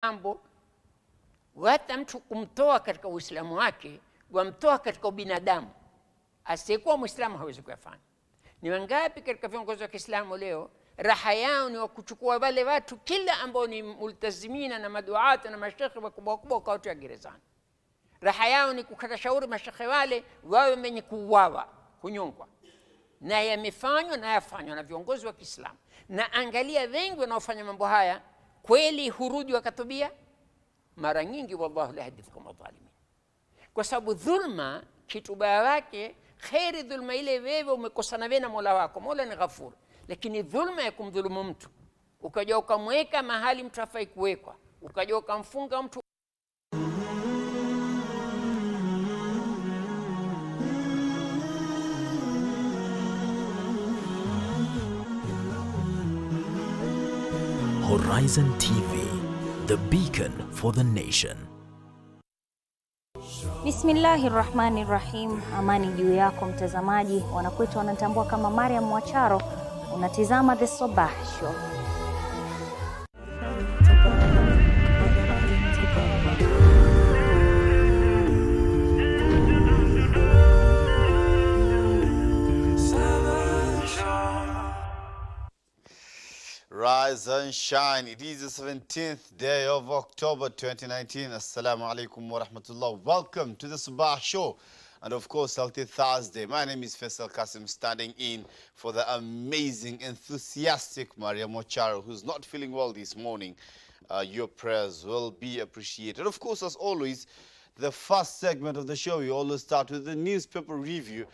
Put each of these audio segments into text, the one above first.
mambo hata mtu kumtoa katika Uislamu wake, wamtoa katika ubinadamu. Asiyekuwa Muislamu hawezi kuyafanya. Ni wangapi katika viongozi wa Kiislamu leo raha yao ni wakuchukua wale watu kila ambao ni multazimina na maduata na mashekhe wakubwa wakubwa kwa watu ya gerezani. Raha yao ni kukata shauri mashekhe wale wawe wenye kuuawa, kunyongwa. Na yamefanywa na yafanywa na viongozi wa Kiislamu. Na angalia wengi wanaofanya mambo haya kweli hurudi wakatubia? Mara nyingi wallahu la yahdithkum adh-dhalimin. Kwa sababu dhulma kitubaya wake khairi dhulma ile wewe umekosana wewe na Mola wako. Mola ni Ghafur. Lakini dhulma ya kumdhulumu mtu, ukaja ukamweka mahali mtu hafai kuwekwa, ukaja ukamfunga mtu. Horizon TV, the beacon for the nation. Bismillahirrahmanirrahim. Amani juu yako mtazamaji. Wanakwetu wanatambua kama Mariam Mwacharo. Unatizama The Sabah Show. Rise and shine. It is the 17th day of October 2019. Assalamu alaikum wa rahmatullah. Welcome to the Sabah Show. And of course, Healthy Thursday. My name is Faisal Kasim, standing in for the amazing, enthusiastic Maria Mocharo, who's not feeling well this morning. Your prayers will be appreciated. Of course, as always, the first segment of the show, we always start with the newspaper review.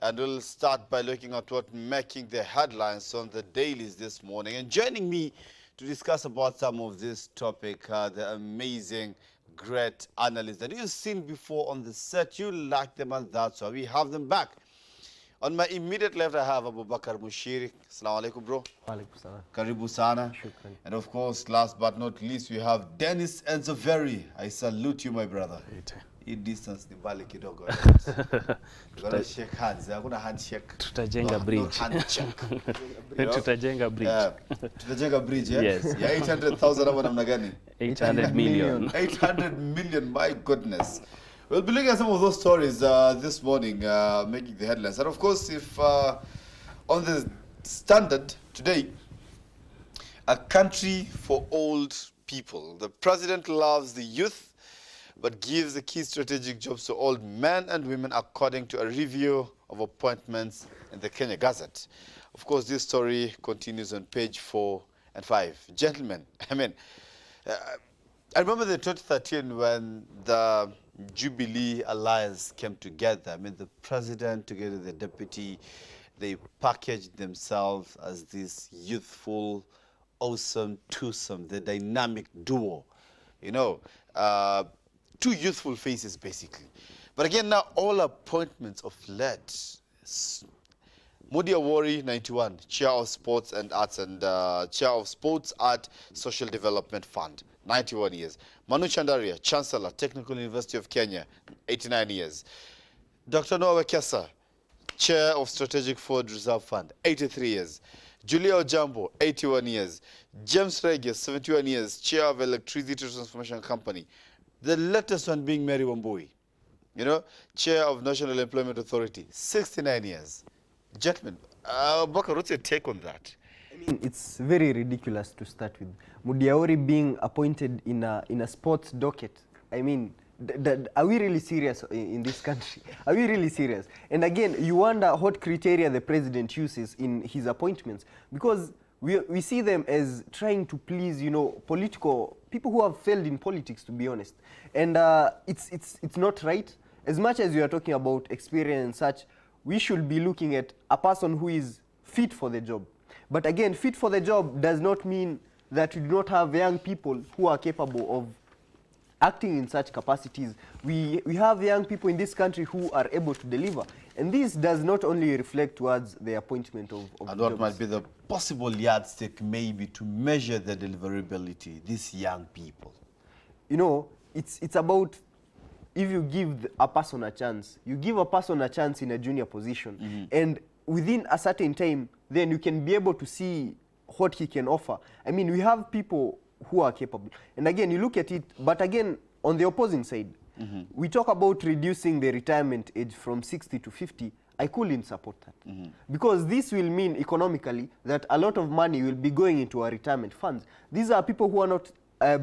And we'll start by looking at what making the headlines on the dailies this morning. And joining me to discuss about some of this topic, the amazing, great analysts that you've seen before on the set. You like them, and that's why we have them back. On my immediate left, I have Abu Bakar Mushiri. Assalamu alaikum, bro. Walaikum salam. Karibu sana. Shukran. And of course, last but not least, we have Dennis Enzoveri. I salute you, my brother. Distance ni bali kidogo. Gonna shake hands. Hakuna handshake. Tutajenga bridge. Tutajenga bridge. Tutajenga bridge, yeah? Yes. Yeah, 800,000 ama namna gani? 800 million. 800 million, my goodness. We'll be looking at some of those stories this morning, making the headlines. And of course, if on the Standard today, a country for old people. The president loves the youth, but gives the key strategic jobs to old men and women, according to a review of appointments in the Kenya Gazette. Of course, this story continues on page 4 and 5. Gentlemen, I remember the 2013 when the Jubilee Alliance came together. The president together with the deputy, they packaged themselves as this youthful, awesome twosome, the dynamic duo, two youthful faces, basically. But again, now all appointments of late. Mudi Awori, 91, Chair of Sports and Arts and Chair of Sports Art Social Development Fund, 91 years. Manu Chandaria, Chancellor, Technical University of Kenya, 89 years. Dr. Noah Wekesa, Chair of Strategic Forward Reserve Fund, 83 years. Julia Ojambo, 81 years. James Regis, 71 years, Chair of Electricity Transformation Company. The latest one being Mary Wambui, Chair of National Employment Authority, 69 years. Gentlemen, Bakar, what's your take on that? It's very ridiculous to start with. Mudiaori being appointed in a sports docket. Are we really serious in this country? Are we really serious? And again, you wonder what criteria the president uses in his appointments, because we see them as trying to please, political people who have failed in politics, to be honest. And it's not right. As much as you are talking about experience and such, we should be looking at a person who is fit for the job. But again, fit for the job does not mean that we do not have young people who are capable of acting in such capacities. We have young people in this country who are able to deliver. And this does not only reflect towards the appointment of and what might be the possible yardstick maybe to measure the deliverability, these young people? It's about, if you give a person a chance, you give a person a chance in a junior position, and within a certain time, then you can be able to see what he can offer. We have people who are capable. And again, you look at it, but again, on the opposing side, we talk about reducing the retirement age from 60 to 50. I couldn't support that. Because this will mean economically that a lot of money will be going into our retirement funds. These are people who are not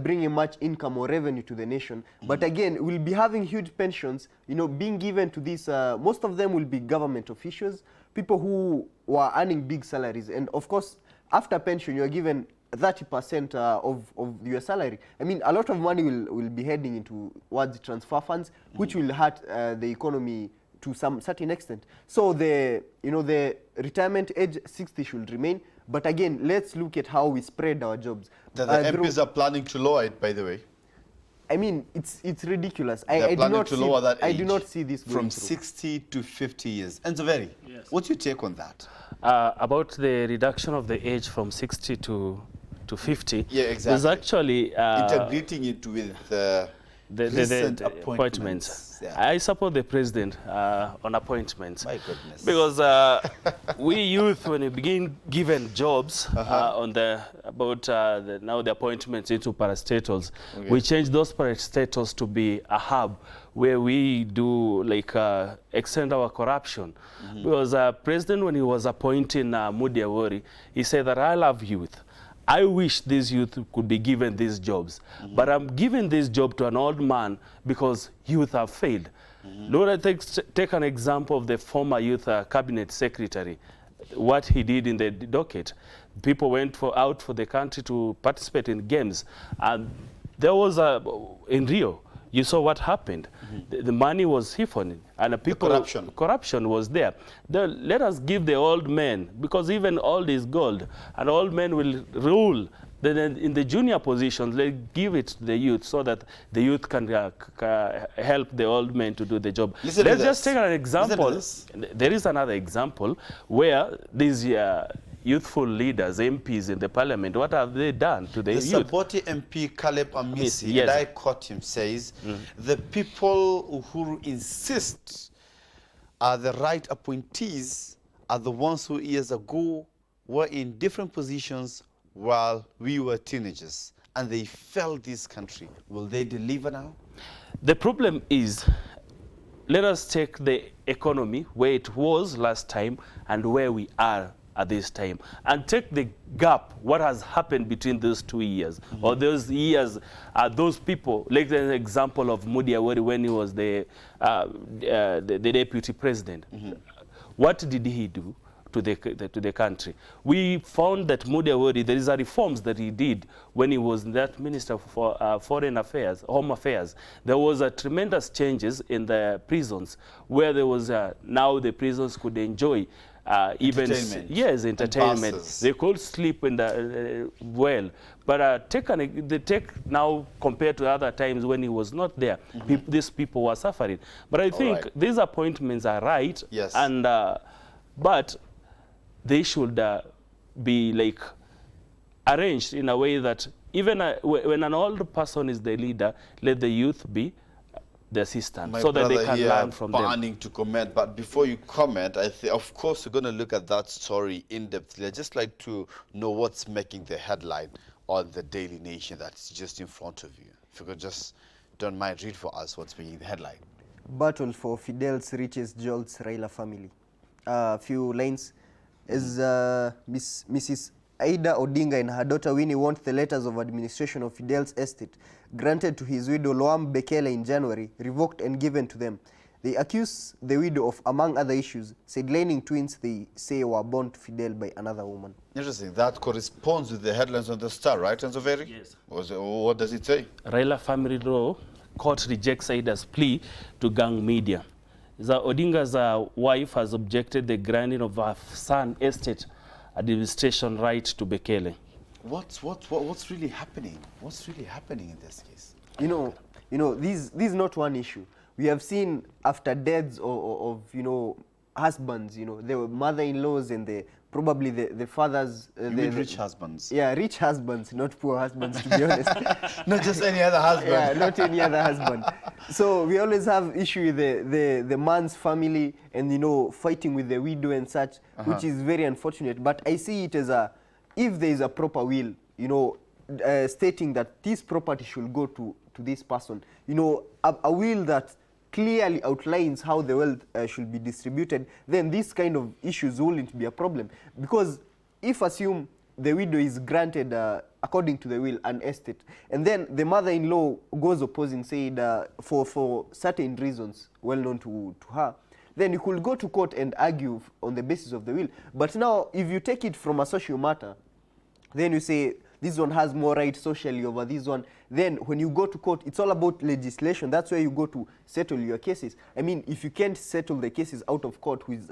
bringing much income or revenue to the nation, but again, we'll be having huge pensions, you know, being given to these, most of them will be government officials, people who were earning big salaries. And of course, after pension, you are given 30% of your salary. I mean, a lot of money will be heading into towards transfer funds, which will hurt the economy to some certain extent. So the retirement age 60 should remain. But again, let's look at how we spread our jobs. The MPs are planning to lower it, by the way. I mean, it's ridiculous. I do not see this going from through. 60 to 50 years. And Zaveri, what's your take on that? About the reduction of the age from 60 to 50. Yeah, exactly. There's actually integrating it with the recent appointments. Yeah. I support the president on appointments. My goodness. Because we youth, when we begin given jobs on the now the appointments into parastatals, we change those parastatals to be a hub where we do like extend our corruption. Because president, when he was appointing Mudi Awori, he said that I love youth. I wish these youth could be given these jobs, but I'm giving this job to an old man because youth have failed. Lord, I take an example of the former youth cabinet secretary, what he did in the docket. People went out for the country to participate in games, and there was in Rio, you saw what happened. The money was siphoned, and corruption was there. Let us give the old men, because even old is gold, and old men will rule. Then in the junior positions, let's give it to the youth so that the youth can help the old men to do the job. Let's just take an example. There is another example where these youthful leaders, MPs in the parliament, what have they done to the youth? The Saboti MP Caleb Amisi, and I quote him, says, the people who insist are the right appointees are the ones who years ago were in different positions while we were teenagers, and they failed this country. Will they deliver now? The problem is, let us take the economy where it was last time and where we are at this time, and take the gap, what has happened between those 2 years, or those years, those people, like the example of Mudi Awori when he was the deputy president. What did he do to the country? We found that Mudi Awori, there is a reforms that he did when he was that minister for foreign affairs, home affairs. There was a tremendous changes in the prisons, where there was now the prisons could enjoy entertainment. Yes, entertainment. They could sleep in the well. But take now compared to other times when he was not there, these people were suffering. But I think these appointments are right, and but they should be like arranged in a way that even when an old person is the leader, let the youth be the assistant, so that they can learn from them. Planning to comment, but before you comment, of course, we're going to look at that story in depth. I'd just like to know what's making the headline on the Daily Nation that's just in front of you. If you could just, don't mind, read for us what's making the headline. Battle for Fidel's riches jolts Raila family. A few lines. As Mrs. Aida Odinga and her daughter Winnie want the letters of administration of Fidel's estate granted to his widow Loam Bekele in January, revoked and given to them. They accuse the widow of, among other issues, sidelining twins they say were born to Fidel by another woman. Interesting. That corresponds with the headlines on the Star, right, Nzoveri? Yes. What does it say? Raila family law court rejects Aida's plea to gang media. The Odinga's wife has objected the granting of her son estate administration right to Bekele. What's really happening? What's really happening in this case? You know, this is not one issue. We have seen after deaths of husbands, the mother-in-laws and probably the fathers. The rich husbands. Yeah, rich husbands, not poor husbands, to be honest. Not just any other husband. Yeah, not any other husband. So we always have issue with the man's family and, fighting with the widow and such, which is very unfortunate. But I see it as if there is a proper will, stating that this property should go to this person. You know, a will that clearly outlines how the wealth should be distributed, then these kind of issues wouldn't be a problem. Because if assume the widow is granted, according to the will, an estate, and then the mother-in-law goes opposing, said for certain reasons well known to her, then you could go to court and argue on the basis of the will. But now, if you take it from a social matter, then you say this one has more rights socially over this one. Then when you go to court, it's all about legislation. That's where you go to settle your cases. I mean, if you can't settle the cases out of court with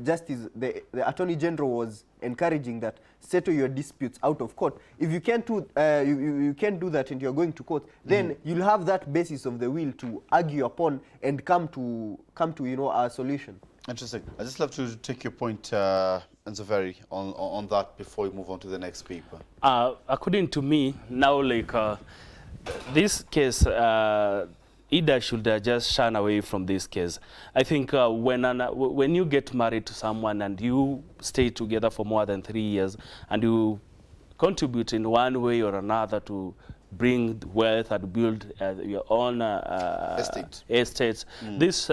justice, the Attorney General was encouraging that settle your disputes out of court. If you can't do you can't do that and you're going to court, then you'll have that basis of the will to argue upon and come to you know, a solution. Interesting. I just love to take your point, Nzoveri, on that before we move on to the next paper. According to me, now like this case, Ida should just shun away from this case. I think when you get married to someone and you stay together for more than 3 years and you contribute in one way or another to bring wealth and build your own estates. These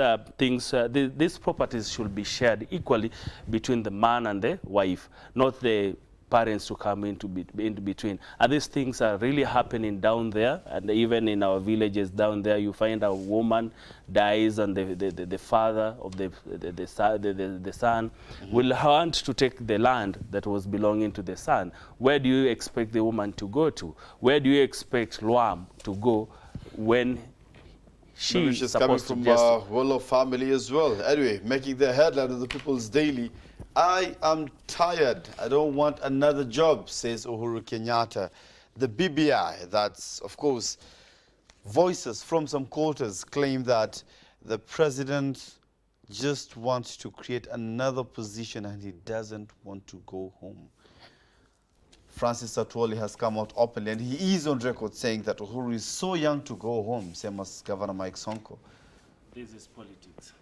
these properties should be shared equally between the man and the wife, not the parents to come into between. And these things are really happening down there, and even in our villages down there, you find a woman dies and the father of the son will want to take the land that was belonging to the son. Where do you expect the woman to go to? Where do you expect Luam to go when she's coming supposed from to just... a Wolof family as well? Anyway, making the headline of the People's Daily. I am tired. I don't want another job, says Uhuru Kenyatta. The BBI, that's, of course, voices from some quarters claim that the president just wants to create another position and he doesn't want to go home. Francis Atwoli has come out openly and he is on record saying that Uhuru is so young to go home, same as Governor Mike Sonko. This is politics.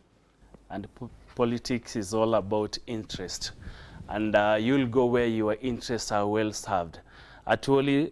And politics is all about interest. And you'll go where your interests are well served. Atwoli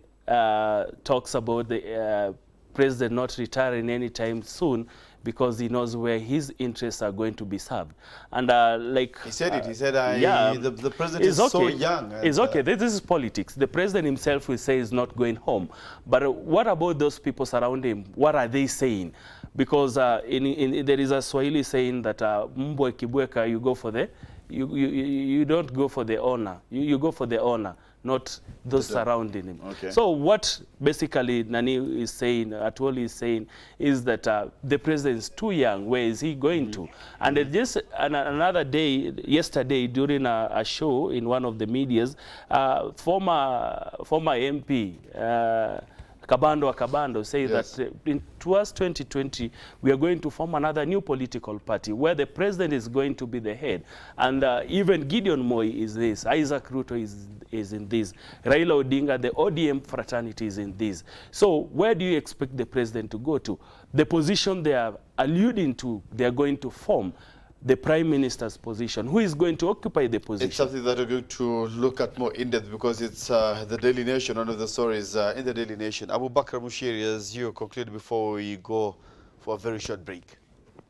talks about the president not retiring anytime soon because he knows where his interests are going to be served. And like... He said it. He said, yeah, the president is okay. So young. It's okay. This is politics. The president himself will say he's not going home. But what about those people surrounding him? What are they saying? Because there is a Swahili saying that mbwa kibweka, you go for the... You don't go for the owner. You go for the owner, not those surrounding him. Okay. So what basically Nani is saying, Atwoli is saying, is that the president is too young. Where is he going to? And just another day, yesterday, during a show in one of the medias, former MP, Kabando says that towards 2020, we are going to form another new political party where the president is going to be the head. And even Gideon Moi is this, Isaac Ruto is in this, Raila Odinga, the ODM fraternity is in this. So where do you expect the president to go to? The position they are alluding to, they are going to form the prime minister's position. Who is going to occupy the position? It's something that we're going to look at more in depth because it's the Daily Nation, one of the stories in the Daily Nation. Abu Bakr Mushiri, as you conclude before we go for a very short break.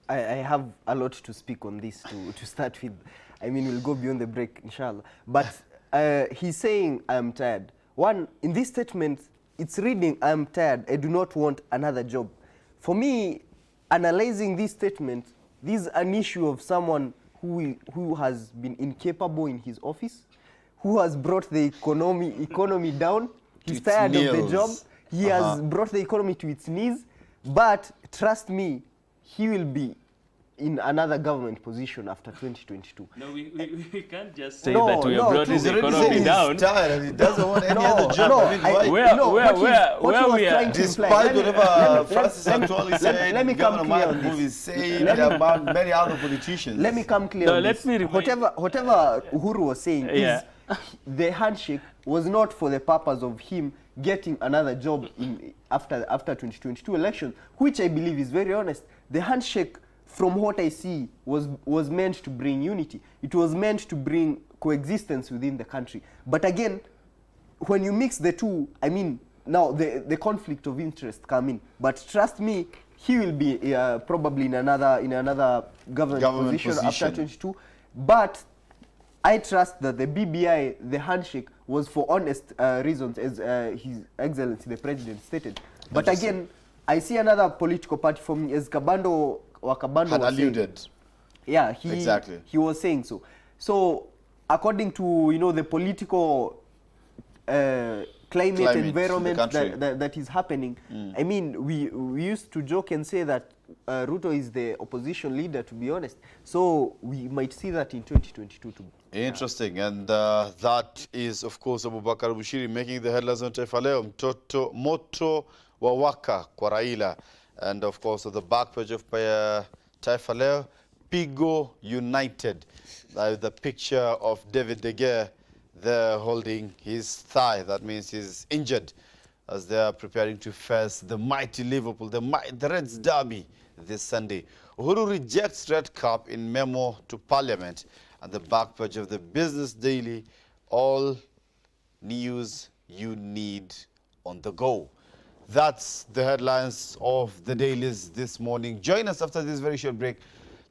I have a lot to speak on this to start with. I mean, we'll go beyond the break, inshallah. But he's saying, I'm tired. One, in this statement, it's reading, I'm tired, I do not want another job. For me, analyzing this statement, this is an issue of someone who has been incapable in his office, who has brought the economy down. He's tired of the job. He has brought the economy to its knees. But trust me, he will be in another government position after 2022. No, we can't just say that we have brought his economy down. He's tired and he doesn't want any other job. Where we are. Despite whatever Francis Atwoli said, let me come clear on this. Is saying about many other politicians. Let me come clear on this. Whatever Uhuru was saying is the handshake was not for the purpose of him getting another job after 2022 election, which I believe is very honest. The handshake, from what I see, was meant to bring unity. It was meant to bring coexistence within the country. But again, when you mix the two, I mean, now the conflict of interest come in. But trust me, he will be probably in another government position after 22. But I trust that the BBI, the handshake, was for honest reasons, as His Excellency the President stated. But again, I see another political party from me, as Wakabando had was alluded. saying. Yeah, he was saying so. So according to the political climate environment that is happening, I mean, we used to joke and say that Ruto is the opposition leader, to be honest. So we might see that in 2022 too. Interesting. And that is, of course, Abubakar Bushiri making the headlines on Taifa Leo. Mtoto moto wawaka kwa Raila. And of course, on the back page of Taifa Leo, Pigo United. The picture of David De Gea there holding his thigh. That means he's injured as they are preparing to face the mighty Liverpool, the Reds derby this Sunday. Uhuru rejects red cap in memo to Parliament. And the back page of the Business Daily, all news you need on the go. That's the headlines of the dailies this morning. Join us after this very short break.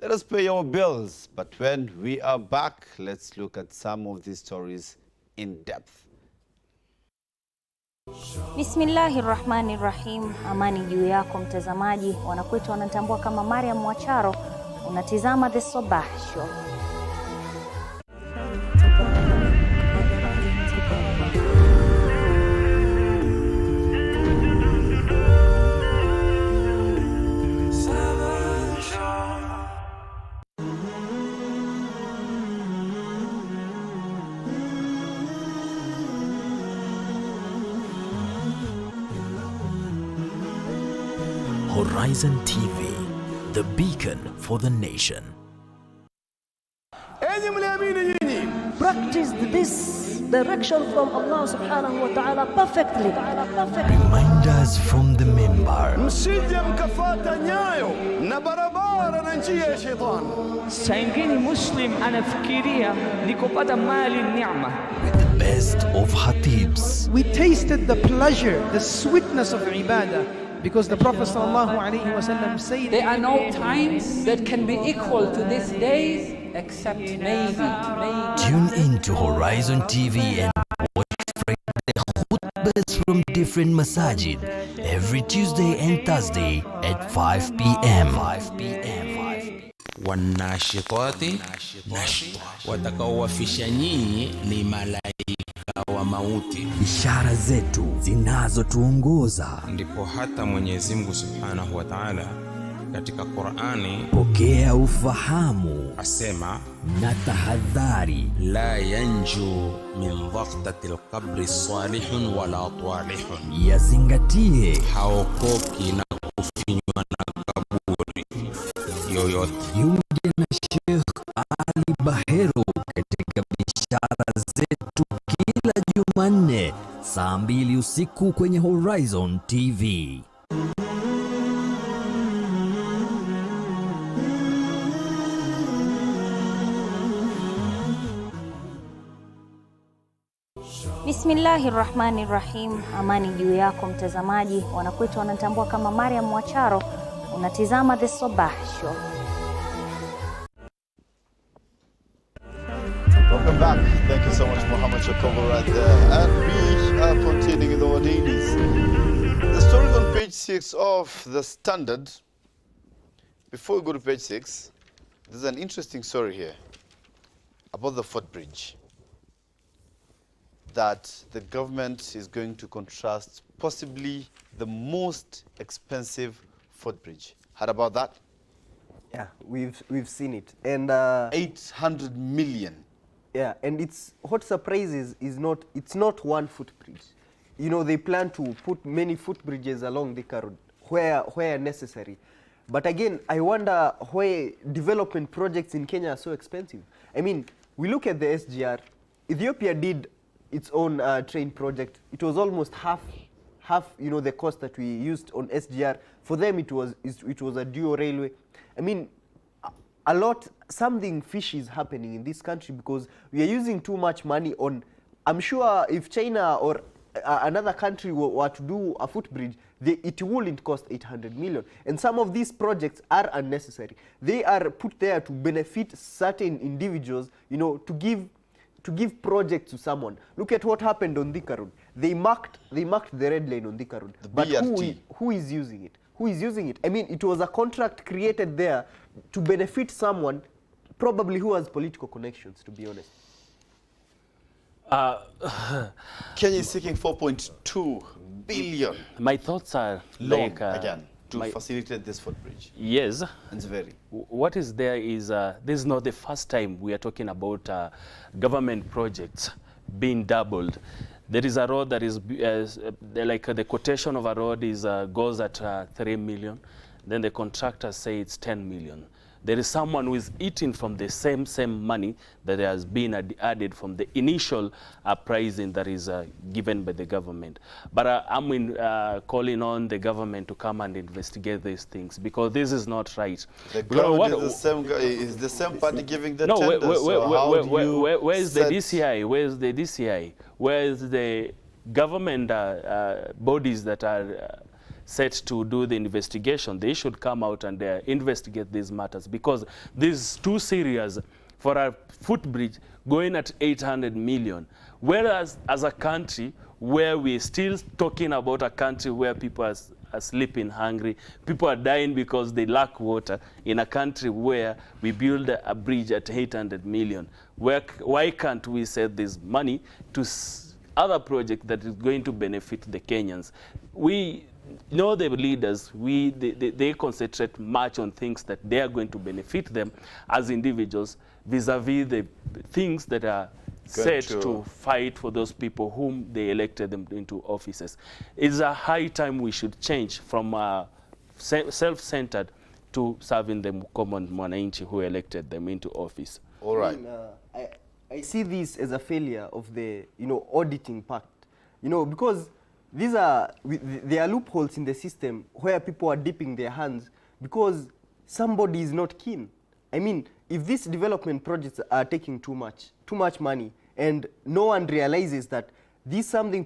Let us pay our bills. But when we are back, let's look at some of these stories in depth. Bismillahirrahmanirrahim. Amani juu yako mtazamaji. Wanakwetu wanatambua kama Mariam Mwacharo. Unatizama The Sabah Show. Horizon TV, the beacon for the nation. Practice this direction from Allah subhanahu wa ta'ala perfectly. Reminders from the member. Msije mkafata nyayo na barabara na njia ya shetani. Saingine Muslim anafikiria ni kupata mali neema. With the best of Hatibs. We tasted the pleasure, the sweetness of ibadah. Because the Prophet ﷺ said, there are no times that can be equal to these days except maybe. Tune in to Horizon TV and watch Friday khutbahs from different masajid every Tuesday and Thursday at 5 p.m. Wanashitati nashta, watakaowafisha nyinyi ni malaika wa mauti. Ishara zetu zinazotuongoza. Ndipo hata Mwenyezi Mungu Subhanahu wa Ta'ala katika Qur'ani, pokea ufahamu, asema na tahadhari, la yanju min dhaqtati alqabri salihun wala talihun, yazingatie, haokoki na kufinywa na kaburi yoyote. Jiunge na Sheikh Ali Bahero katika bishara zetu kila Jumanne saa 2 usiku kwenye Horizon TV. Bismillahirrahmanirrahim. Amani juu yako mtazamaji. Wanakwetu wanatambua kama Mariam Mwacharo. Unatizama The Sabah Show. Welcome back. Thank you so much, Mohammed Shakobo, right there. And we are continuing with our dailies. The story on page 6 of The Standard. Before we go to page 6, there's an interesting story here about the footbridge that the government is going to contrast possibly the most expensive footbridge. Heard about that? Yeah, we've seen it. And 800 million. Yeah, and what surprises is it's not one footbridge. They plan to put many footbridges along the road where necessary. But again, I wonder why development projects in Kenya are so expensive. I mean, we look at the SGR. Ethiopia did its own train project. It was almost half the cost that we used on SGR. For them, it was a dual railway. I mean, something fishy is happening in this country because we are using too much money on I'm sure if China or another country were to do a footbridge, it wouldn't cost 800 million. And some of these projects are unnecessary. They are put there to benefit certain individuals, you know, to give projects to someone. Look at what happened on Thika Road. They marked the red line on Thika Road. But who is using it? Who is using it? I mean, it was a contract created there to benefit someone, probably who has political connections, to be honest. Kenya is seeking 4.2 billion. My thoughts are loan like, again to facilitate this footbridge. Yes. It's very. What is there is this is not the first time we are talking about government projects being doubled. There is a road that is like the quotation of a road is goes at 3 million. Then the contractors say it's 10 million. There is someone who is eating from the same money that has been added from the initial pricing that is given by the government. But I'm calling on the government to come and investigate these things, because this is not right. The government is the same party giving the tenders. Where is the DCI? Where is the DCI? Where is the government bodies that are set to do the investigation? They should come out and investigate these matters, because this is too serious for a footbridge going at 800 million. Whereas as a country where we're still talking about a country where people are sleeping hungry, people are dying because they lack water, in a country where we build a bridge at 800 million, why can't we set this money to other projects that is going to benefit the Kenyans? We know the leaders, they concentrate much on things that they are going to benefit them as individuals, vis-a-vis the things that are set to fight for those people whom they elected them into offices. It's a high time we should change from self-centered to serving the common mwananchi who elected them into office. All right. I see this as a failure of the auditing part, because there are loopholes in the system where people are dipping their hands because somebody is not keen. I mean, if these development projects are taking too much money, and no one realizes that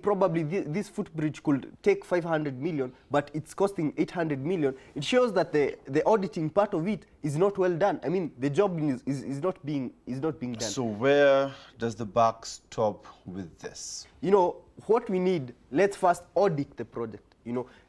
probably this footbridge could take 500 million, but it's costing 800 million, it shows that the auditing part of it is not well done. I mean, the job is not being done. So where does the buck stop with this? What we need, let's first audit the project.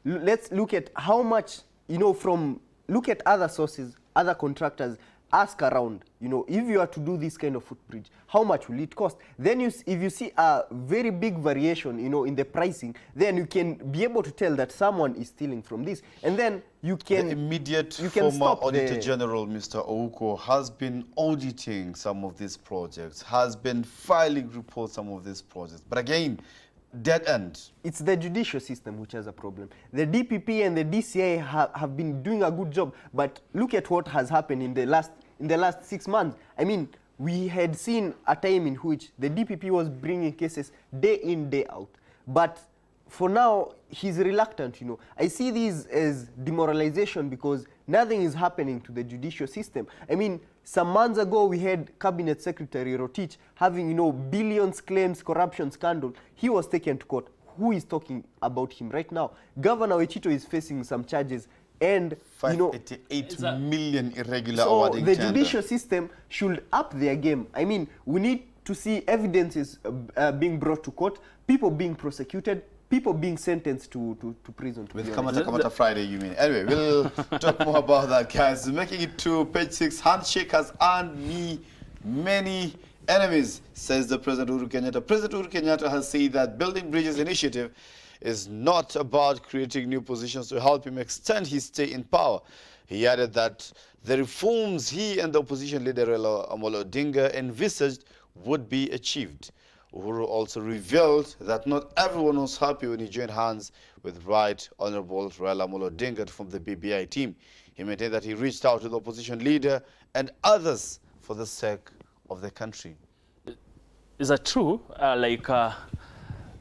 Let's look at how much, look at other sources, other contractors, ask around, if you are to do this kind of footbridge, how much will it cost? Then if you see a very big variation, in the pricing, then you can be able to tell that someone is stealing from this. And then you can... The immediate former Auditor General, Mr. Ouko, has been auditing some of these projects, has been filing reports on some of these projects. But again, dead end. It's the judicial system which has a problem. The DPP and the DCI have been doing a good job, but look at what has happened in the last 6 months. I mean, we had seen a time in which the DPP was bringing cases day in, day out. But for now, he's reluctant, I see this as demoralization because nothing is happening to the judicial system. I mean, some months ago, we had Cabinet Secretary Rotich having, billions claims, corruption scandal. He was taken to court. Who is talking about him right now? Governor Wechito is facing some charges. And 588 million irregular So awarding the tender. judicial system should up their game. I mean, we need to see evidences being brought to court, people being prosecuted, people being sentenced to prison. With Kamata Friday, you mean? Anyway, we'll talk more about that, guys. Making it to page 6, handshake has earned me many enemies, says the President Uhuru Kenyatta. President Uhuru Kenyatta has said that Building Bridges initiative is not about creating new positions to help him extend his stay in power. He added that the reforms he and the opposition leader Raila Amolo Odinga envisaged would be achieved. Uhuru also revealed that not everyone was happy when he joined hands with Right Honorable Raila Amolo Odinga from the BBI team. He maintained that he reached out to the opposition leader and others for the sake of the country. Is that true?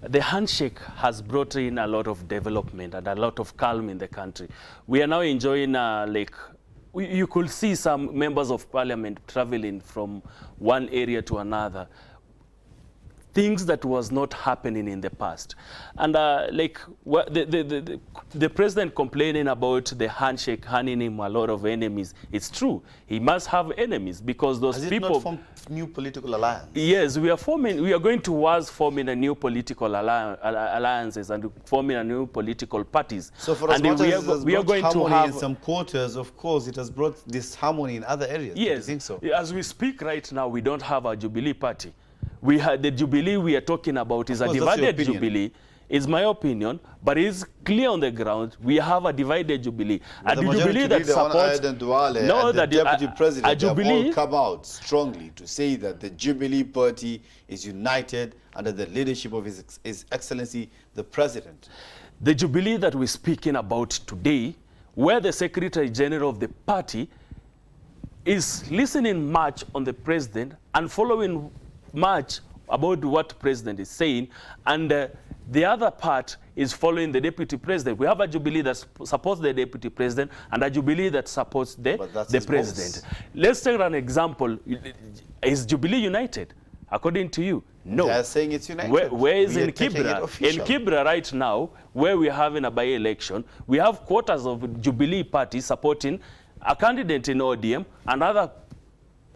The handshake has brought in a lot of development and a lot of calm in the country. We are now enjoying, you could see some members of parliament traveling from one area to another. things that was not happening in the past. And like the president complaining about the handshake handing him a lot of enemies. It's true. He must have enemies because those Has people... Has it not formed new political alliance? Yes, we are going towards forming a new political alliances and forming a new political parties. So for as and much as we are going to have in some quarters, of course, it has brought disharmony in other areas. Yes, do you think so? As we speak right now, we don't have a Jubilee party. We had the Jubilee we are talking about is a divided Jubilee. It's my opinion, but it's clear on the ground. We have a divided Jubilee. A Jubilee that supports the deputy president have all come out strongly to say that the Jubilee party is united under the leadership of His Excellency the President. The Jubilee that we're speaking about today, where the Secretary General of the party is listening much on the president and following much about what president is saying, and the other part is following the deputy president. We have a Jubilee that supports the deputy president and a Jubilee that supports the president. Let's take an example. Is Jubilee united? According to you, no. They are saying it's united. Where is in Kibra? In Kibra right now, where we're having a by-election, we have quarters of Jubilee party supporting a candidate in ODM, another.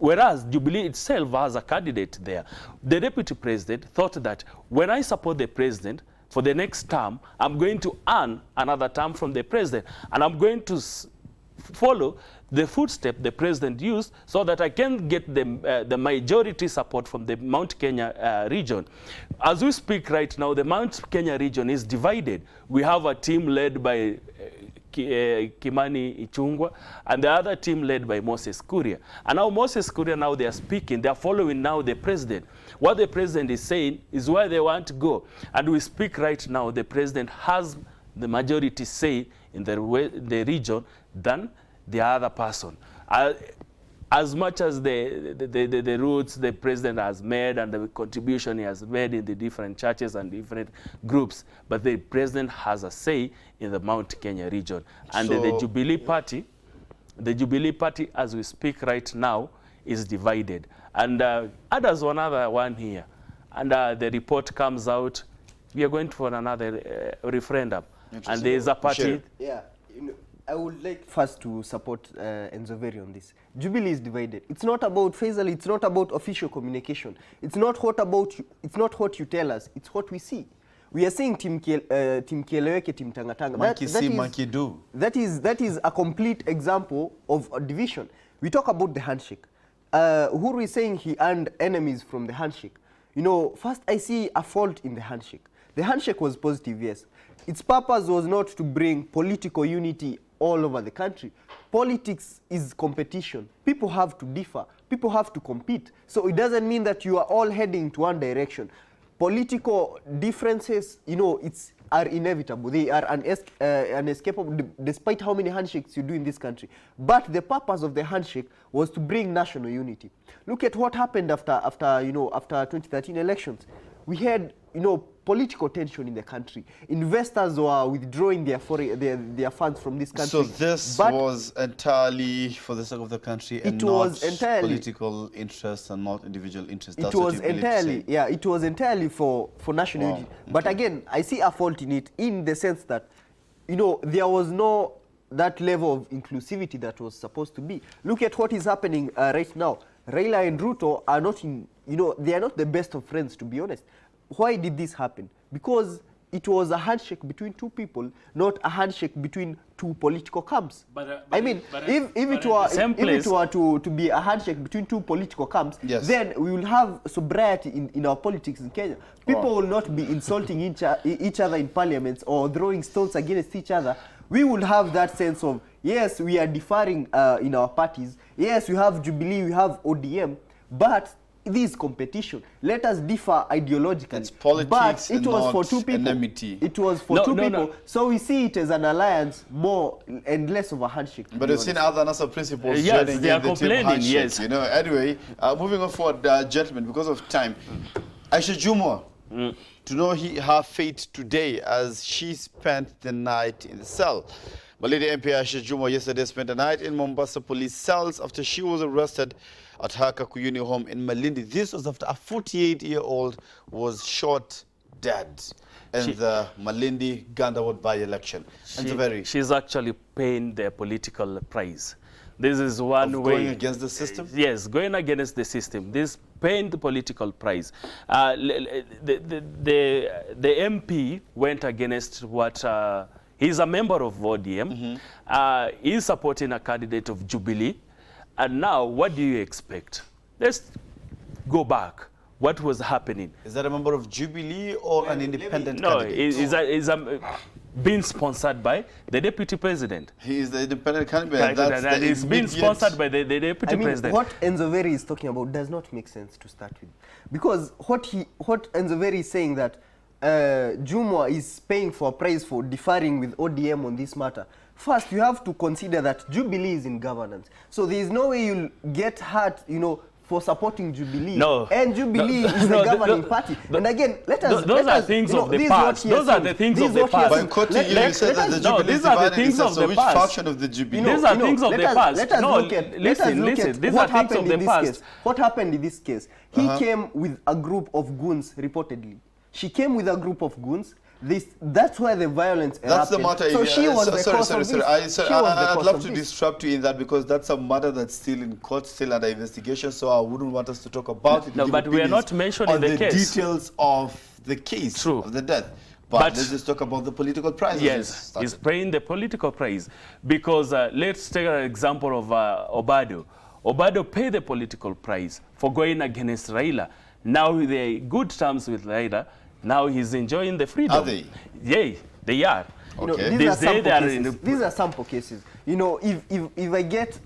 Whereas Jubilee itself has a candidate there. The deputy president thought that when I support the president for the next term, I'm going to earn another term from the president. And I'm going to follow the footstep the president used so that I can get the majority support from the Mount Kenya region. As we speak right now, the Mount Kenya region is divided. We have a team led by Kimani Ichung'wah, and the other team led by Moses Kuria. And now Moses Kuria, now they are speaking, they are following now the president. What the president is saying is where they want to go. And we speak right now, the president has the majority say in the region than the other person. As much as the roots the president has made and the contribution he has made in the different churches and different groups, but the president has a say in the Mount Kenya region. And so, the Jubilee Party, as we speak right now, is divided. And there's another one here. And the report comes out, we are going for another referendum. And there is a party... Yeah. I would like first to support Enzoveri on this. Jubilee is divided. It's not about Faisal, it's not about official communication. It's not what you tell us, it's what we see. We are saying Team Kieleweke, Team Tangatanga. Monkey see, monkey do. That is a complete example of a division. We talk about the handshake. Uhuru is saying he earned enemies from the handshake. You know, first I see a fault in the handshake. The handshake was positive, yes. Its purpose was not to bring political unity all over the country. Politics is competition. People have to differ. People have to compete. So it doesn't mean that you are all heading to one direction. Political differences, you know, are inevitable. They are unescapable, despite how many handshakes you do in this country. But the purpose of the handshake was to bring national unity. Look at what happened after 2013 elections. We had, you know, political tension in the country. Investors were withdrawing their funds from this country. So this was entirely for the sake of the country and not political interests and not individual interests. It was entirely, yeah, it was entirely for national unity. But again, I see a fault in it in the sense that, you know, there was no that level of inclusivity that was supposed to be. Look at what is happening right now. Raila and Ruto are not in, you know, they are not the best of friends, to be honest. Why did this happen? Because it was a handshake between two people, not a handshake between two political camps. I mean, if it were to be a handshake between two political camps, yes, then we will have sobriety in our politics in Kenya. People will not be insulting each other in parliaments or throwing stones against each other. We will have that sense of, yes, we are differing in our parties. Yes, we have Jubilee, we have ODM, but this competition. Let us differ ideologically. It's politics, but it was for two people. Enmity. It was for two people. So we see it as an alliance more and less of a handshake. But we've seen other NASA principles. Yes, they are complaining. Yes. You know. Anyway, moving on forward, gentlemen, because of time, Aisha Jumwa, to know her fate today as she spent the night in the cell. Malindi MP Aisha Juma yesterday spent a night in Mombasa police cells after she was arrested at her Kakuyuni home in Malindi. This was after a 48-year-old was shot dead in the Malindi Gandawad by-election. She's actually paying their political price. This is one way. Going against the system? Yes, going against the system. This paying the political price. The MP went against what, he's a member of ODM. He's supporting a candidate of Jubilee. And now, what do you expect? Let's go back. What was happening? Is that a member of Jubilee or an independent candidate? No, he's being sponsored by the deputy president. He is the independent candidate. And he's being sponsored by the deputy president. What Enzoveri is talking about does not make sense to start with. Because what Enzoveri is saying that Juma is paying for a price for differing with ODM on this matter. First, you have to consider that Jubilee is in governance. So there is no way you'll get hurt, you know, for supporting Jubilee. No. And Jubilee is the governing party. And again, those are things of the past. Those are the things of the past. By quoting you, you said that the Jubilee is divided itself. So which faction of the Jubilee? These are things of the past. Let us look at These are things of the past. What happened in this case? He came with a group of goons, reportedly. She came with a group of goons. That's where the violence erupted. That's the matter. So she was the cause of this. I'd love to disrupt you in that because that's a matter that's still in court, still under investigation. So I wouldn't want us to talk about it. No, but we are not mentioning the case. Details of the case, of the death. But let's just talk about the political price. Yes, he's paying the political price because let's take an example of Obado. Obado paid the political price for going against Raila. Now they're good terms with Raila. Now he's enjoying the freedom. Are they? Yeah, they are. Okay. These are sample cases. You know, if I get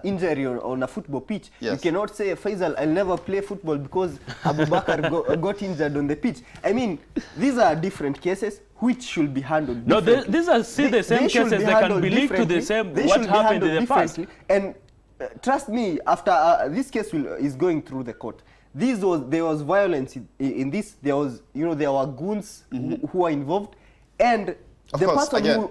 injury on a football pitch, you cannot say, Faisal, I'll never play football because Abubakar got injured on the pitch. I mean, these are different cases which should be handled differently. No, these are still the same cases. They can be linked to the same what happened in the past. And trust me, after this case is going through the court, there was violence in this. There were goons who were involved, and of course, again,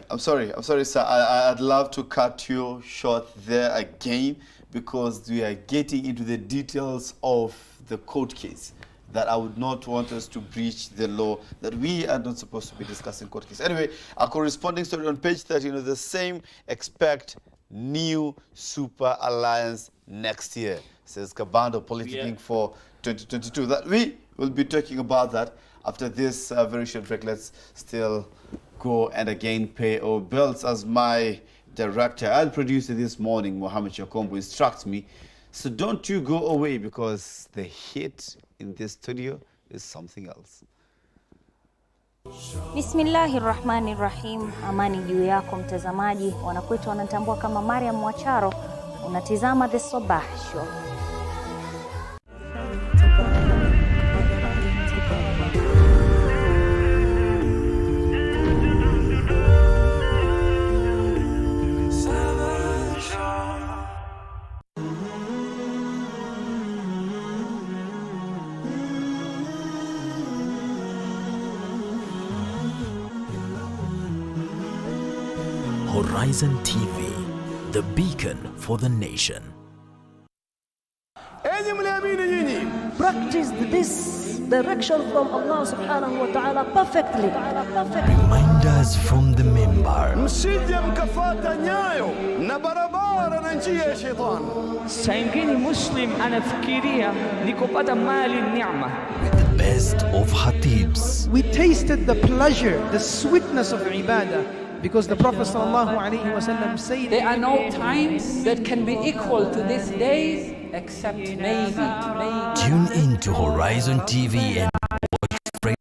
I'm sorry, sir. I'd love to cut you short there again because we are getting into the details of the court case that I would not want us to breach the law, that we are not supposed to be discussing court case. Anyway, our corresponding story on page 13, the same expect new super alliance next year, says Kabando Politicking for 2022. That we will be talking about that after this very short break. Let's still go and again pay our bills, as my director and producer this morning, Mohammed Shakombo, instructs me. So don't you go away because the hit in this studio is something else. Bismillahirrahmanirrahim. Amani juu yako mtazamaji. Wanakwetu wanatambua kama Mariam Mwacharo. Unatizama The Sabah Show. Horizon TV, the beacon for the nation. Practice this direction from Allah subhanahu wa ta'ala perfectly. Reminders from the member. Saa ingine Muslim anafikiria ni kupata mali neema. With the best of Hatibs. We tasted the pleasure, the sweetness of ibadah. Because the Prophet ﷺ said, there are no times that can be equal to these days except maybe. Tune in to Horizon TV and watch Friday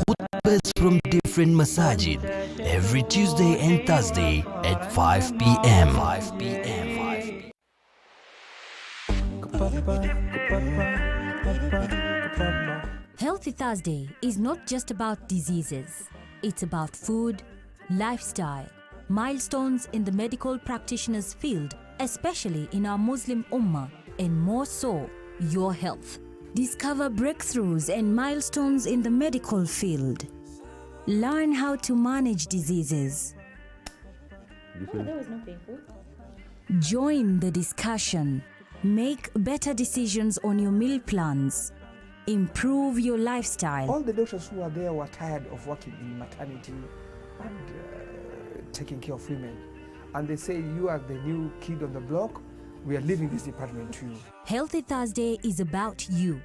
khutbahs from different masajid every Tuesday and Thursday at 5 p.m. Healthy Thursday is not just about diseases. It's about food, lifestyle, milestones in the medical practitioner's field, especially in our Muslim Ummah, and more so, your health. Discover breakthroughs and milestones in the medical field. Learn how to manage diseases. because that was not painful. Join the discussion. Make better decisions on your meal plans. Improve your lifestyle. All the doctors who are there were tired of working in maternity and taking care of women. And they say, you are the new kid on the block. We are leaving this department to you. Healthy Thursday is about you,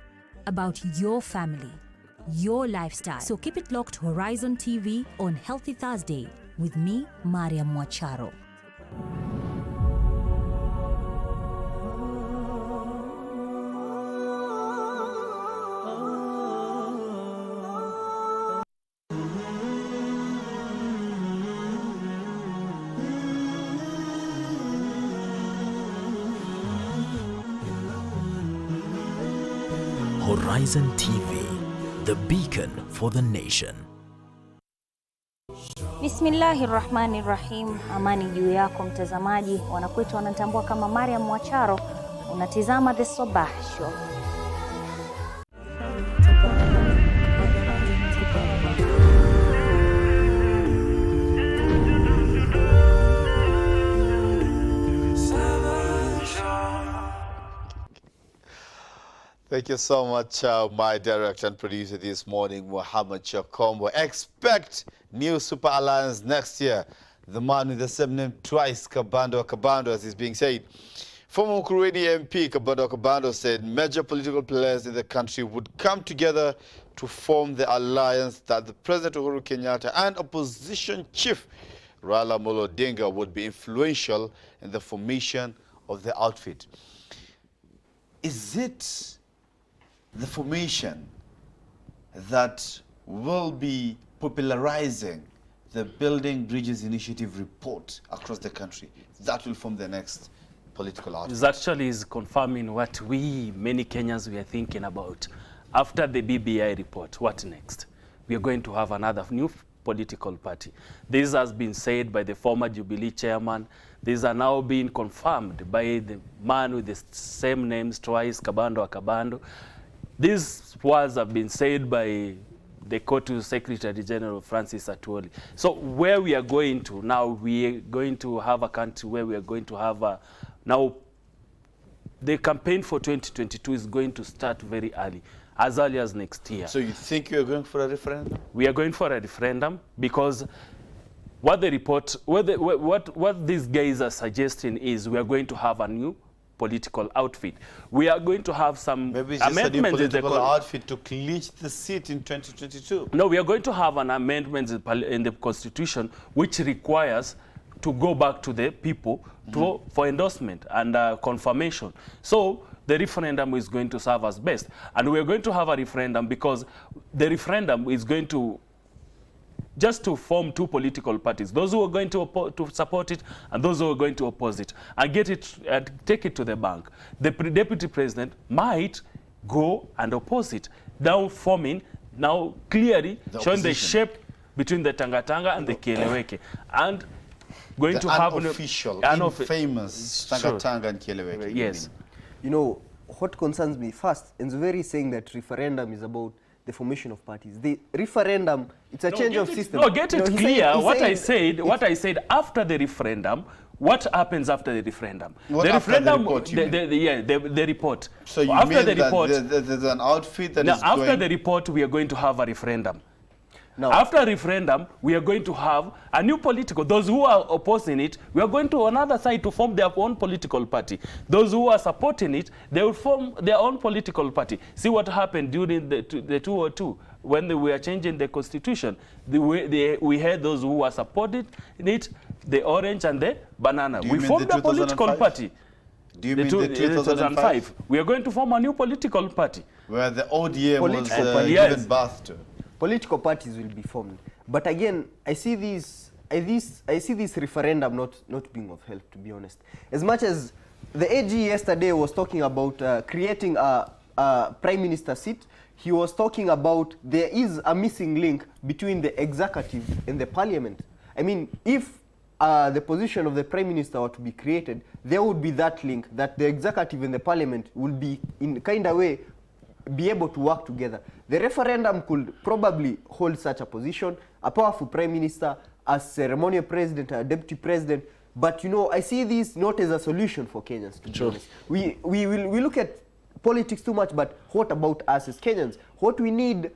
about your family, your lifestyle. So keep it locked Horizon TV on Healthy Thursday with me, Mariam Mwacharo. Horizon TV, the beacon for the nation. Bismillahirrahmanirrahim. Amani juu yako mtazamaji. Wanakuita wanatambua kama Mariam Mwacharo. Unatizama The Sabah Show. Thank you so much, my director and producer this morning, Muhammad Chakombo. Expect new Super Alliance next year. The man with the same name twice, Kabando, as is being said. Former Mkurweni MP Kabando said major political players in the country would come together to form the alliance that the President Uhuru Kenyatta and opposition chief Raila Amolo Odinga would be influential in the formation of the outfit. Is it the formation that will be popularizing the Building Bridges Initiative report across the country that will form the next political outfit? It actually is confirming what many Kenyans, we are thinking about. After the BBI report, what next? We are going to have another new political party. This has been said by the former Jubilee chairman. These are now being confirmed by the man with the same names twice, Kabando. These words have been said by the COTU Secretary General Francis Atwoli. So where we are going to now, we are going to have a country where we are going to have now the campaign for 2022 is going to start very early as next year. So you think you are going for a referendum? We are going for a referendum because what the report, what these guys are suggesting is we are going to have a new political outfit. We are going to have some amendments in the political outfit to clinch the seat in 2022. No, we are going to have an amendment in the constitution which requires to go back to the people for endorsement and confirmation. So the referendum is going to serve us best. And we are going to have a referendum because the referendum is going to just to form two political parties, those who are going to support it and those who are going to oppose it, and get it, take it to the bank. The deputy president might go and oppose it, now forming, now clearly showing the shape between the Tanga and the Kieleweke, and going the to have unofficial, infamous Tanga and Kieleweke. Yes. You know, what concerns me first, Nzuveri is saying that referendum is about the formation of parties. The referendum, it's a change of system. No, get it clear. What I said after the referendum, what happens after the referendum? What the after referendum, the report, the report. So you after mean the that report, there's an outfit that now, is after going... the report, we are going to have a referendum. No. After referendum, we are going to have a new political. Those who are opposing it, we are going to another side to form their own political party. Those who are supporting it, they will form their own political party. See what happened during the 202 when they were changing the constitution. We had those who were supporting it, the orange and the banana. We formed a political party. Do you mean the 2005? We are going to form a new political party. Where the ODM was given birth to. Political parties will be formed. But again, I see this referendum not being of help, to be honest. As much as the AG yesterday was talking about creating a prime minister seat, he was talking about there is a missing link between the executive and the parliament. I mean, if the position of the prime minister were to be created, there would be that link that the executive and the parliament will be in kind of way be able to work together. The referendum could probably hold such a position, a powerful prime minister, a ceremonial president, a deputy president, But you know, I see this not as a solution for Kenyans, to be honest. We look at politics too much, but what about us as Kenyans? What we need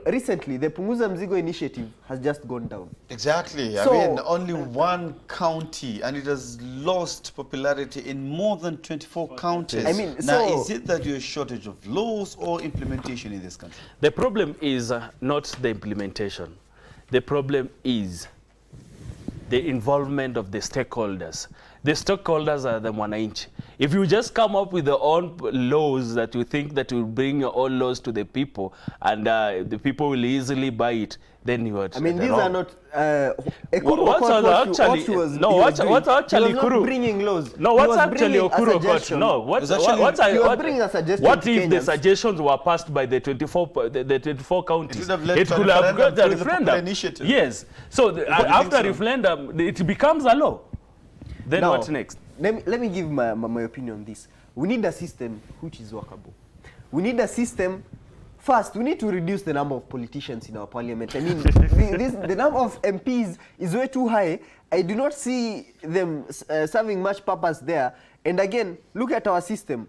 recently, the Punguza Mzigo initiative has just gone down. Exactly. So, I mean, only one county, and it has lost popularity in more than 24 counties. I mean, now, so is it that you're a shortage of laws or implementation in this country? The problem is not the implementation. The problem is the involvement of the stakeholders. The stakeholders are the mwananchi. If you just come up with your own laws that you think that will bring your own laws to the people and the people will easily buy it, then you are I mean, these wrong. are not. What's actually Ukuru bringing laws? No, what's actually Ukuru got? No, what if the suggestions were passed by the 24 counties? It could have got a referendum. Yes. So after referendum, it becomes a law. Then now, what next? Let me give my opinion on this. We need a system which is workable. We need a system. First, we need to reduce the number of politicians in our parliament. I mean, the number of MPs is way too high. I do not see them serving much purpose there. And again, look at our system.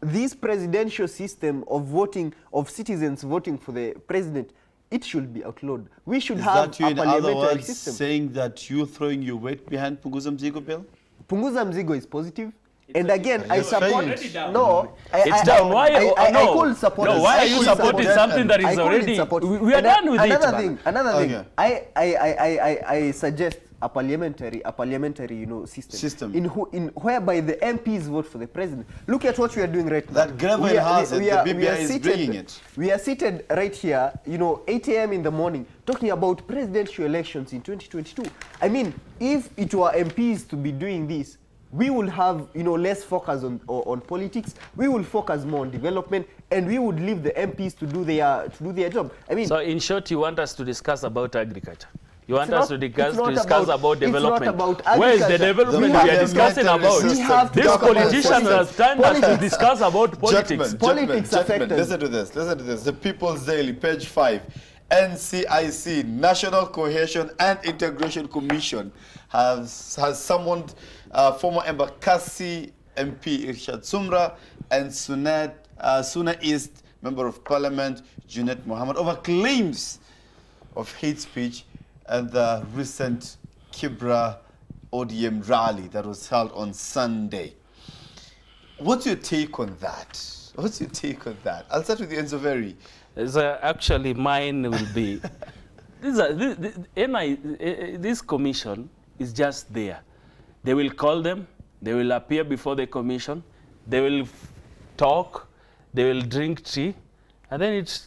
This presidential system of voting, of citizens voting for the president, it should be outlawed. We should have a parliamentary system. Saying that you're throwing your weight behind Punguza Mzigo bill? Punguza Mzigo is positive. And again, I support. No, it's down. I could support. No, why are you supporting something that is already? We are done with it. Another thing. I suggest a parliamentary, you know, system. In whereby the MPs vote for the president. Look at what we are doing right now. That Gravel has it. The BBI is bringing it. We are seated right here, you know, 8 a.m. in the morning, talking about presidential elections in 2022. I mean, if it were MPs to be doing this, we will have, you know, less focus on politics. We will focus more on development, and we would leave the MPs to do their job. I mean, so in short, you want us to discuss about agriculture. You want us to discuss about development. Where is the development we are discussing about? These politicians are standing to discuss about politics. Gentlemen, listen to this. The People's Daily, page 5. NCIC, National Cohesion and Integration Commission, has summoned former Embakasi MP Irshad Sumra and Suna East Member of Parliament Junet Mohammed over claims of hate speech and the recent Kibra ODM rally that was held on Sunday. What's your take on that? I'll start with the Enzoveri. Actually, mine will be, this commission is just there. They will call them, they will appear before the commission, they will talk, they will drink tea, and then it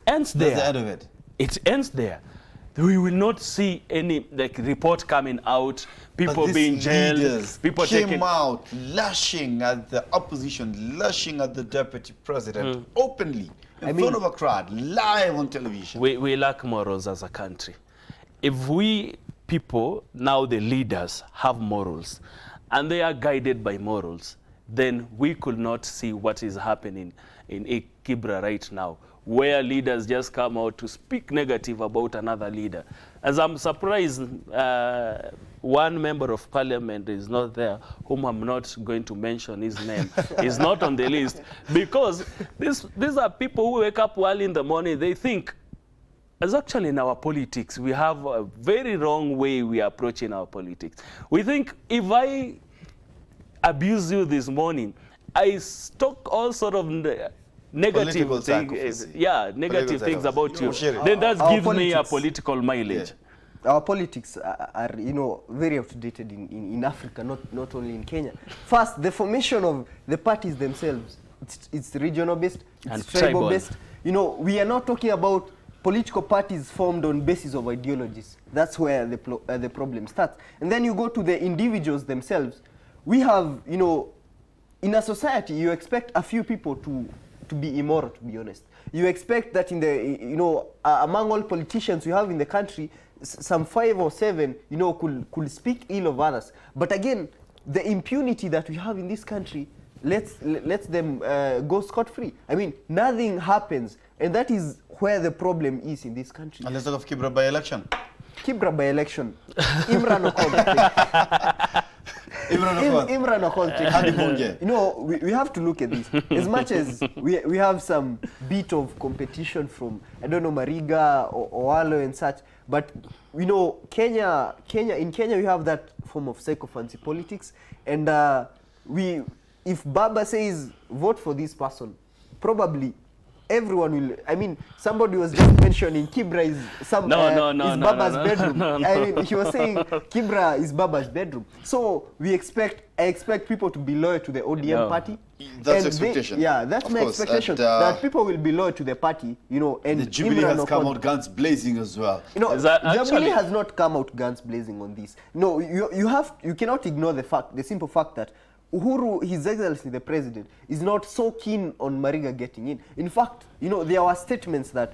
ends there. That's the end of it. It ends there. We will not see any report coming out, people being jailed, people came out lashing at the opposition, lashing at the deputy president openly in front of a crowd, live on television. We lack morals as a country. If we people, now the leaders, have morals and they are guided by morals, then we could not see what is happening in Kibra right now, where leaders just come out to speak negative about another leader. As I'm surprised, one member of parliament is not there, whom I'm not going to mention his name. He's not on the list, because these are people who wake up early in the morning, they think, as actually in our politics, we have a very wrong way we are approaching our politics. We think if I abuse you this morning, I talk all sort of negative things, negative things about you, then that gives me a political mileage. Our politics are, you know, very outdated in Africa, not only in Kenya. First, the formation of the parties themselves, it's regional based, it's tribal based. You know, we are not talking about political parties formed on basis of ideologies. That's where the problem starts. And then you go to the individuals themselves. We have, you know, in a society, you expect a few people to be immoral, to be honest. You expect that in the, you know, among all politicians you have in the country, some 5 or 7, you know, could speak ill of others. But again, the impunity that we have in this country lets them go scot-free. I mean, nothing happens, and that is where the problem is in this country. And let's talk of Kibra by-election. Kibra by election. Imran Okoth. Imran Okoth. You know, we have to look at this. As much as we have some bit of competition from, I don't know, Mariga or Owalo and such, but we know in Kenya we have that form of psychophancy politics, and if Baba says vote for this person, probably everyone will. I mean, somebody was just mentioning Kibra is Baba's bedroom. I mean, he was saying Kibra is Baba's bedroom. So I expect people to be loyal to the ODM party. That's expectation. That's my expectation. That people will be loyal to the party, you know. And the Jubilee has come out guns blazing as well. You know, Jubilee has not come out guns blazing on this. No, you cannot ignore the simple fact that Uhuru, His Excellency the President, is not so keen on Mariga getting in. In fact, you know, there were statements that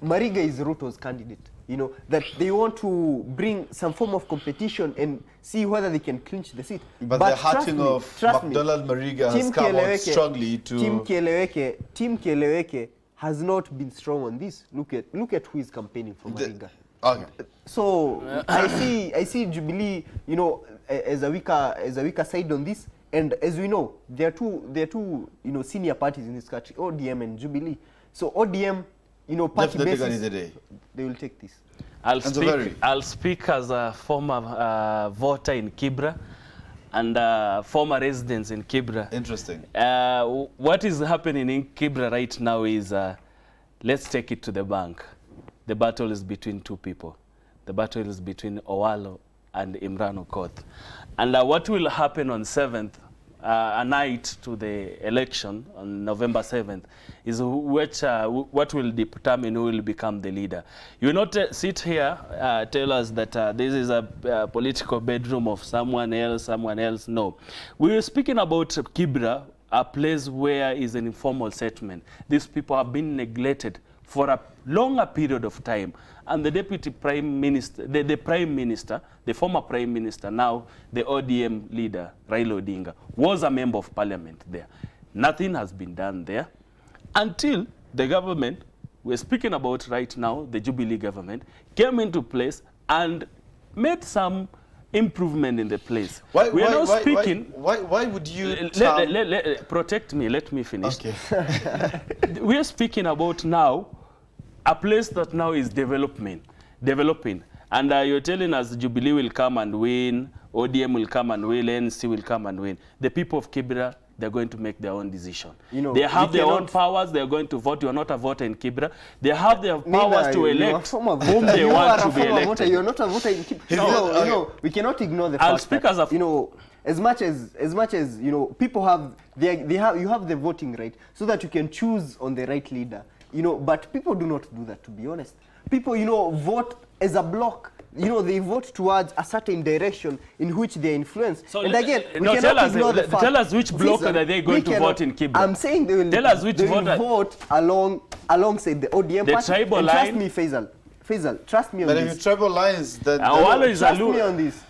Mariga is Ruto's candidate. You know, that they want to bring some form of competition and see whether they can clinch the seat. But the hearting of McDonald Mariga has come out strongly to... Team Keleweke has not been strong on this. Look at who is campaigning for Mariga. Okay. So I see Jubilee, you know, as a weaker side on this. And as we know, there are two you know, senior parties in this country, ODM and Jubilee. So ODM, you know, party basis, they will take this. I'll speak as a former voter in Kibra and former residents in Kibra. Interesting. What is happening in Kibra right now is, let's take it to the bank. The battle is between two people. The battle is between Owalo and Imran Okoth. And what will happen on 7th, a night to the election on November 7th, is what will determine who will become the leader. You will not sit here, tell us that this is a political bedroom of someone else. No. We were speaking about Kibra, a place where is an informal settlement. These people have been neglected for a longer period of time. And the deputy prime minister, the prime minister, the former prime minister, now the ODM leader, Raila Odinga, was a member of parliament there. Nothing has been done there until the government we're speaking about right now, the Jubilee government, came into place and made some improvement in the place. Why would you protect me, let me finish. Okay. We are speaking about now a place that now is developing. And you're telling us Jubilee will come and win, ODM will come and win, NC will come and win. The people of Kibra, they're going to make their own decision. You know, they have their own powers, they're going to vote. You're not a voter in Kibra. They have their powers to elect whom they want to be elected. You're not a voter in Kibra. No, you know, we cannot ignore the fact that, you know, as much as you know, people have, you have the voting right so that you can choose on the right leader. You know, but people do not do that, to be honest. People, you know, vote as a block. You know, they vote towards a certain direction in which they influence. So and again, we cannot ignore the fact. Tell us which block are they going to vote in Kibra. I'm saying they will, tell us which will vote alongside the ODM party. Tribal and line. Trust me, Faisal, trust me on this. But if you tribal lines, then trust me on this.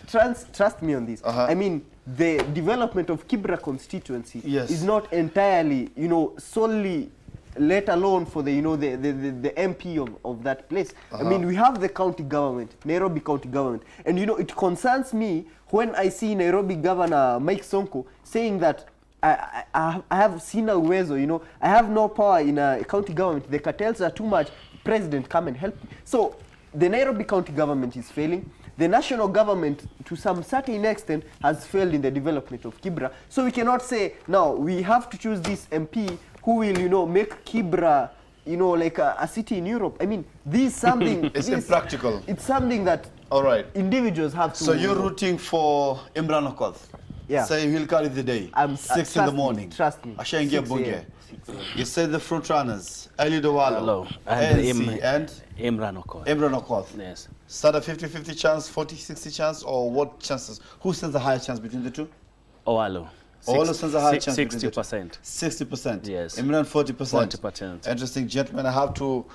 Trust me on this. I mean, the development of Kibra constituency is not entirely, you know, solely, let alone for the, you know, the MP of that place. I mean, we have the county government, Nairobi county government, and you know, it concerns me when I see Nairobi Governor Mike Sonko saying that I have seen a uwezo, you know, I have no power in a county government, the cartels are too much, President, come and help me. So the Nairobi county government is failing. The national government, to some certain extent, has failed in the development of Kibra. So we cannot say, now, we have to choose this MP who will, you know, make Kibra, you know, like a city in Europe. I mean, this is something... it's impractical. It's something that individuals have to... So you're rooting for Imran Okoth? Yeah. Say he'll carry the day, 6 in the morning. Trust me. Ashaingia Bunge. You said the front runners, Ali Dawalo, NC, and Imran Okoth. Imran Okoth. Yes. Start a 50-50 chance, 40-60 chance, or what chances? Who stands a higher chance between the two? Owalo. Owalo stands a higher chance 60%. 60%. Yes. Imran 40%. 40%. Interesting, gentlemen. I have to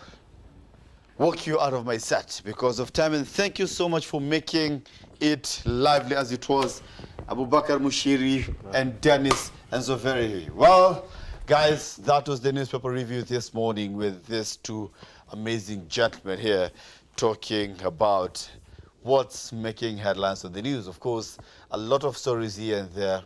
walk you out of my set because of time, and thank you so much for making it lively as it was. Abubakar Mushiri and Dennis and Zoveri. Well, guys, that was the newspaper review this morning with these two amazing gentlemen here talking about what's making headlines of the news. Of course, a lot of stories here and there.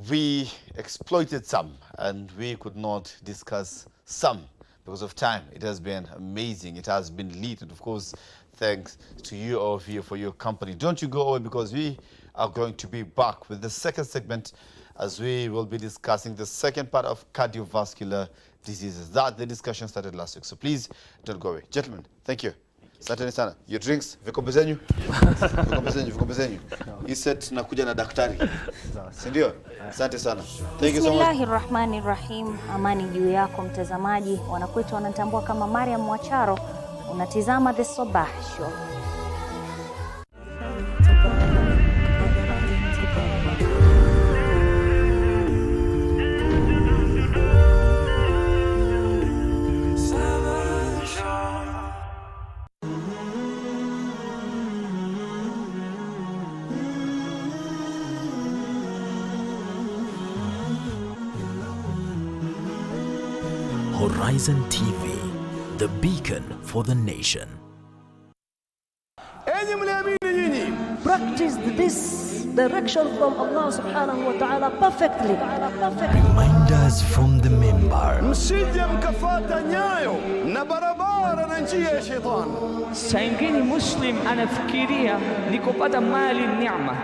We exploited some and we could not discuss some because of time. It has been amazing. It has been lit. And of course, thanks to you all here for your company. Don't you go away, because we are going to be back with the second segment as we will be discussing the second part of cardiovascular diseases. That the discussion started last week. So please don't go away. Gentlemen, thank you. Asanteni sana. Your drinks, vikombe zenyu? Vikombe zenyu. Hii set nakuja na daktari. Si ndio? Asante sana. Thank you so much. Bismillahirrahmanirrahim. Amani juu yako mtazamaji. Wanakuita wanatambua kama Mariam Mwacharo. Unatizama The Sabah Show. Horizon TV, the beacon for the nation. Practice this direction from Allah subhanahu wa ta'ala perfectly. Reminders from the member. Msije mkafata nyayo na barabara na njia ya shetani. Saa ingine Muslim anafikiria ni kupata mali neema.